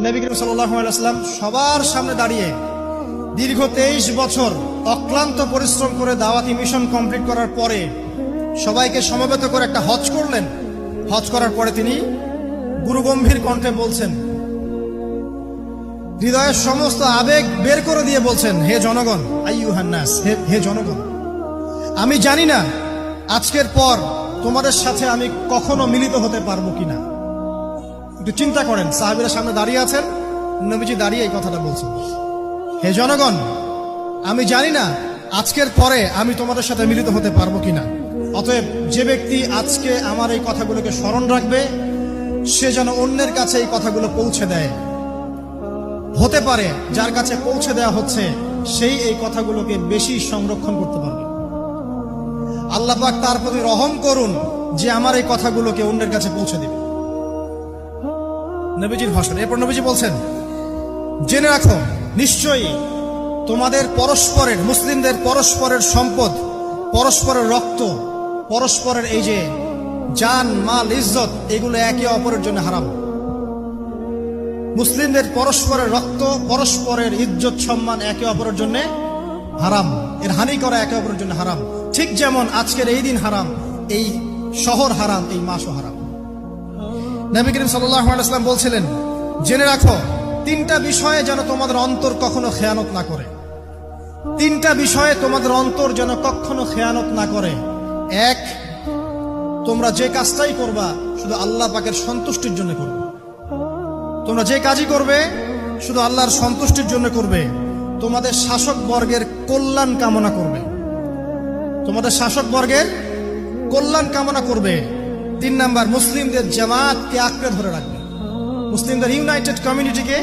নবী করিম সাল্লাল্লাহু আলাইহি ওয়াসাল্লাম সবার সামনে দাঁড়িয়ে দীর্ঘ 23 বছর অক্লান্ত পরিশ্রম করে দাওয়াতি মিশন কমপ্লিট করার পরে সবাইকে সমবেত করে একটা হজ করলেন। হজ করার পরে তিনি গুরুগম্ভীর কণ্ঠে বলছেন, হৃদয়ের সমস্ত আবেগ বের করে দিয়ে বলছেন, হে জনগণ, আইয়ুহান নাস, হে জনগণ, আমি জানি না আজকের পর তোমাদের সাথে আমি কখনো মিলিত হতে পারবো কিনা। একটু চিন্তা করেন, সাহাবীরা সামনে দাঁড়িয়ে আছেন, নবীজি দাঁড়িয়ে এই কথাটা বলছেন, হে জনগণ, আমি জানি না আজকের পরে আমি তোমাদের সাথে মিলিত হতে পারবো কিনা। অতএব যে ব্যক্তি আজকে আমার এই কথাগুলোকে স্মরণ রাখবে সে যেন অন্যের কাছে এই কথাগুলো পৌঁছে দেয়। হতে পারে যার কাছে পৌঁছে দেওয়া হচ্ছে সেই এই কথাগুলোকে বেশি সংরক্ষণ করতে পারবে। আল্লাহ পাক তার প্রতি রহম করুন যে আমার এই কথাগুলোকে অন্যের কাছে পৌঁছে দিবে। নবীজির ভাষণ। এরপর নবীজি বলছেন, জেনে রাখো নিশ্চয়ই তোমাদের পরস্পরের, মুসলিমদের পরস্পরের সম্পদ, পরস্পরের রক্ত, পরস্পরের এই যে জান, মাল, ইজ্জত, এগুলো একে অপরের জন্য হারাম। মুসলিমদের পরস্পরের রক্ত, পরস্পরের ইজ্জত, সম্মান একে অপরের জন্য হারাম। এর হানি করা একে অপরের জন্য হারাম। ঠিক যেমন আজকের এই দিন হারাম, এই শহর হারাম, এই মাসও হারাম। নবী করিম সাল্লাল্লাহু আলাইহি ওয়াসাল্লাম বলছিলেন, জেনে রাখো তিনটা বিষয়ে যেন তোমাদের অন্তর কখনো খেয়ানত না করে। তিনটা বিষয়ে তোমাদের অন্তর যেন কখনো খেয়ানত না করে। এক, তোমরা যে কাজটাই করবা শুধু আল্লাহ পাকের সন্তুষ্টির জন্য করবে। তোমরা যে কাজই করবে শুধু আল্লাহর সন্তুষ্টির জন্য করবে। তোমাদের শাসক বর্গের কল্যাণ কামনা করবে। তোমাদের শাসক বর্গের কল্যাণ কামনা করবে। 3 নাম্বার, মুসলিমদের জামাতকে আঁকড়ে ধরে রাখবে। মুসলিমদের ইউনাইটেড কমিউনিটিকে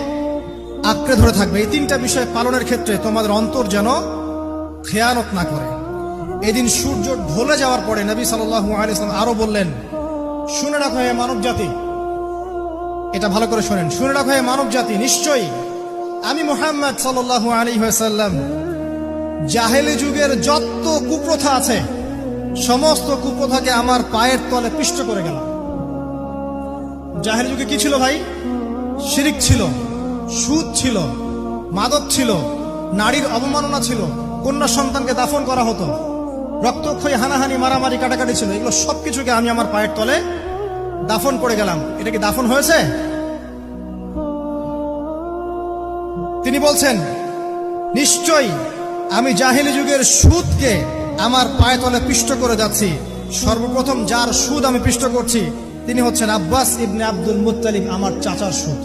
আঁকড়ে ধরে থাকবে। এই তিনটা বিষয় পালনের ক্ষেত্রে তোমাদের অন্তর যেন খেয়ানত না করে। এদিন সূর্য ঢলে যাওয়ার পরে নবী সাল্লাল্লাহু আলাইহি ওয়াসাল্লাম আরো বললেন, শুনে রাখো হে মানব জাতি, এটা ভালো করে শোনেন, শুনে রাখো হে মানব জাতি, নিশ্চয়ই আমি মুহাম্মদ সাল্লাল্লাহু আলাইহি ওয়াসাল্লাম জাহেলি যুগের যত কুপ্রথা আছে সমস্ত কুপ্রথাকে আমার পায়ের তলে পিষ্ট করে গেলাম। জাহেলি যুগে কি ছিল ভাই? শিরিক ছিল, সুদ ছিল, মাদক ছিল, নারীর অবমাননা ছিল, কন্যা সন্তানকে দাফন করা হতো, রক্তক্ষয়ী, হানাহানি, মারামারি, কাটাকাটি ছিল। এগুলো সবকিছুকে আমি আমার পায়ের তলে দাফন করে গেলাম। এটা কি দাফন হয়েছে? তিনি বলছেন, নিশ্চয়ই আমি জাহেলি যুগের সুদকে আমার পায়ে তলে পিষ্ট করে যাচ্ছি। সর্বপ্রথম যার সুদ আমি পিষ্ট করছি তিনি হচ্ছেন আব্বাস ইবনে আব্দুল মুত্তালিব, আমার চাচার সুদ।